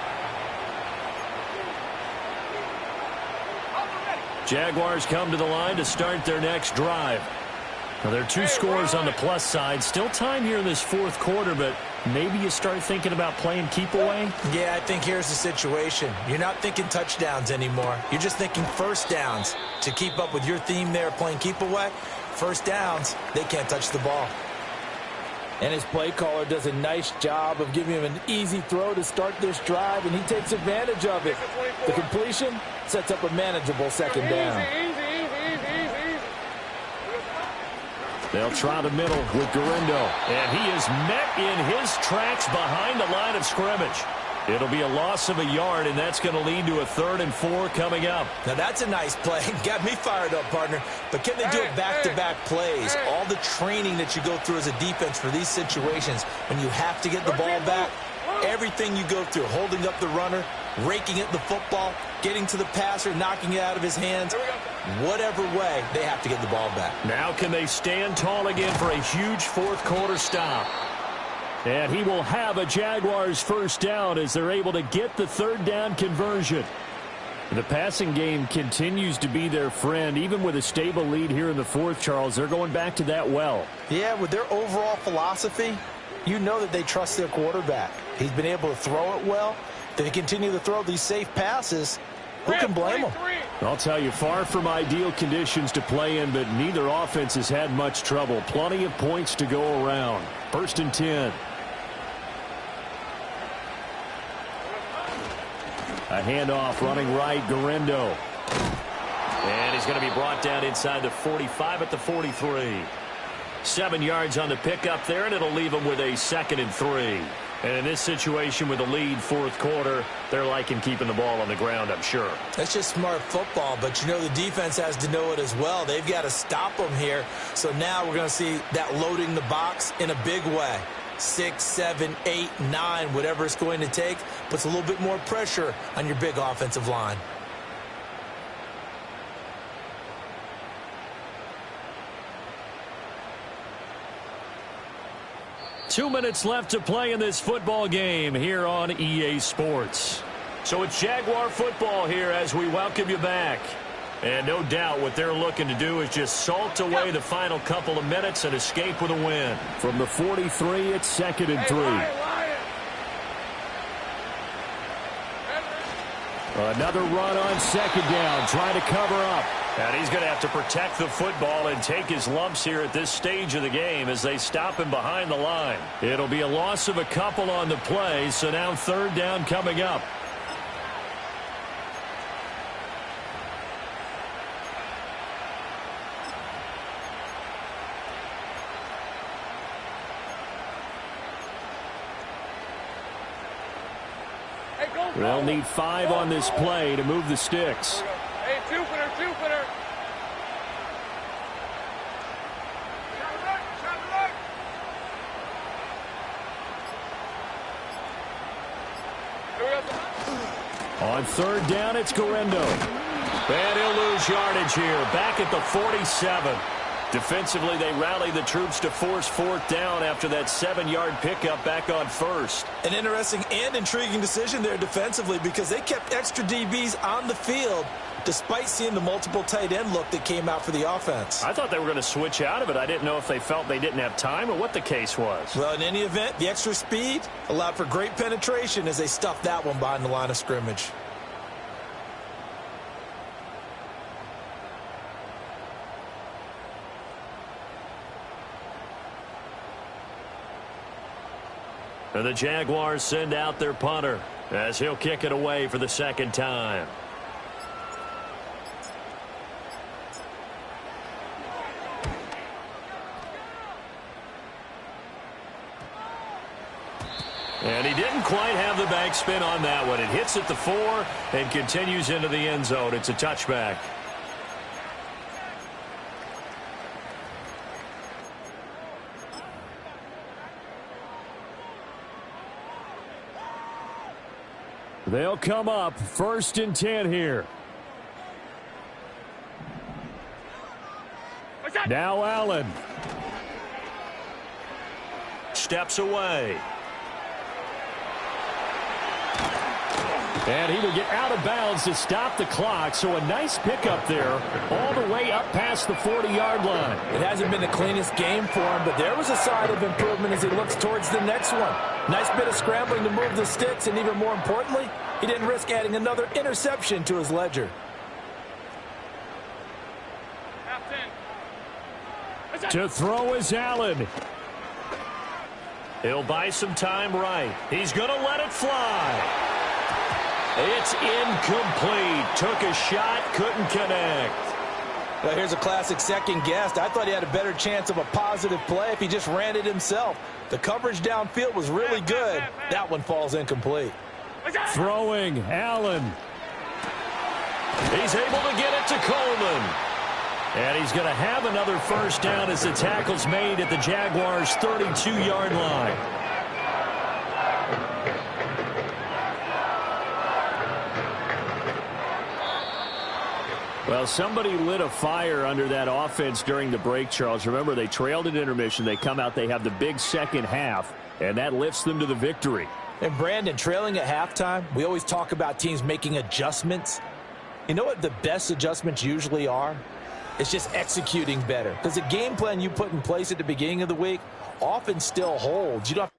Jaguars come to the line to start their next drive. Now, there are 2 scores on the plus side. Still time here in this 4th quarter, but maybe you start thinking about playing keep away? Yeah, I think here's the situation. You're not thinking touchdowns anymore. You're just thinking 1st downs. To keep up with your theme there, playing keep away, 1st downs, they can't touch the ball. And his play caller does a nice job of giving him an easy throw to start this drive, and he takes advantage of it. The completion sets up a manageable 2nd down. Easy. They'll try the middle with Garindo. And he is met in his tracks behind the line of scrimmage. It'll be a loss of a yard, and that's going to lead to a 3rd and 4 coming up. Now, that's a nice play. Got me fired up, partner. But can they do it back-to-back plays? All the training that you go through as a defense for these situations, when you have to get the ball back, everything you go through, holding up the runner, raking at the football, getting to the passer, knocking it out of his hands, whatever way, they have to get the ball back. Now can they stand tall again for a huge 4th quarter stop? And he will have a Jaguars 1st down as they're able to get the 3rd down conversion. The passing game continues to be their friend. Even with a stable lead here in the 4th, Charles, they're going back to that well. Yeah, with their overall philosophy, you know that they trust their quarterback. He's been able to throw it well. They continue to throw these safe passes. Who can blame them? I'll tell you, far from ideal conditions to play in, but neither offense has had much trouble. Plenty of points to go around. 1st and 10. A handoff running right, Garindo. And he's going to be brought down inside the 45 at the 43. 7 yards on the pickup there, and it'll leave him with a 2nd and 3. And in this situation with the lead fourth quarter, they're liking keeping the ball on the ground, I'm sure. That's just smart football, but you know the defense has to know it as well. They've got to stop them here. So now we're going to see that loading the box in a big way. 6, 7, 8, 9, whatever it's going to take, puts a little bit more pressure on your big offensive line. Two minutes left to play in this football game here on EA Sports. So it's Jaguar football here as we welcome you back. And no doubt what they're looking to do is just salt away the final couple of minutes and escape with a win. From the 43, it's 2nd and 3. Another run on 2nd down, trying to cover up. And he's going to have to protect the football and take his lumps here at this stage of the game as they stop him behind the line. It'll be a loss of a couple on the play, so now 3rd down coming up. They'll need 5 on this play to move the sticks. Hey, two-footer. On 3rd down, it's Guerrero. And he'll lose yardage here, back at the 47. Defensively, they rally the troops to force 4th down after that 7-yard pickup back on 1st. An interesting and intriguing decision there defensively because they kept extra DBs on the field despite seeing the multiple tight end look that came out for the offense. I thought they were going to switch out of it. I didn't know if they felt they didn't have time or what the case was. Well, in any event, the extra speed allowed for great penetration as they stuffed that one behind the line of scrimmage. And the Jaguars send out their punter as he'll kick it away for the 2nd time. And he didn't quite have the backspin on that one. It hits at the 4 and continues into the end zone. It's a touchback. They'll come up 1st and 10 here. Now Allen. Steps away. And he will get out of bounds to stop the clock. So a nice pickup there all the way up past the 40-yard line. It hasn't been the cleanest game for him, but there was a sign of improvement as he looks towards the next one. Nice bit of scrambling to move the sticks, and even more importantly, he didn't risk adding another interception to his ledger. To throw is Allen. He'll buy some time right. He's going to let it fly. It's incomplete. Took a shot, couldn't connect. Well, here's a classic second guess. I thought he had a better chance of a positive play if he just ran it himself. The coverage downfield was really good. That one falls incomplete. Throwing, Allen. He's able to get it to Coleman. And he's going to have another 1st down as the tackle's made at the Jaguars' 32-yard line. Well, somebody lit a fire under that offense during the break, Charles. Remember, they trailed at intermission. They come out, they have the big second half, and that lifts them to the victory. And Brandon, trailing at halftime, we always talk about teams making adjustments. You know what the best adjustments usually are? It's just executing better. Because the game plan you put in place at the beginning of the week often still holds. You don't have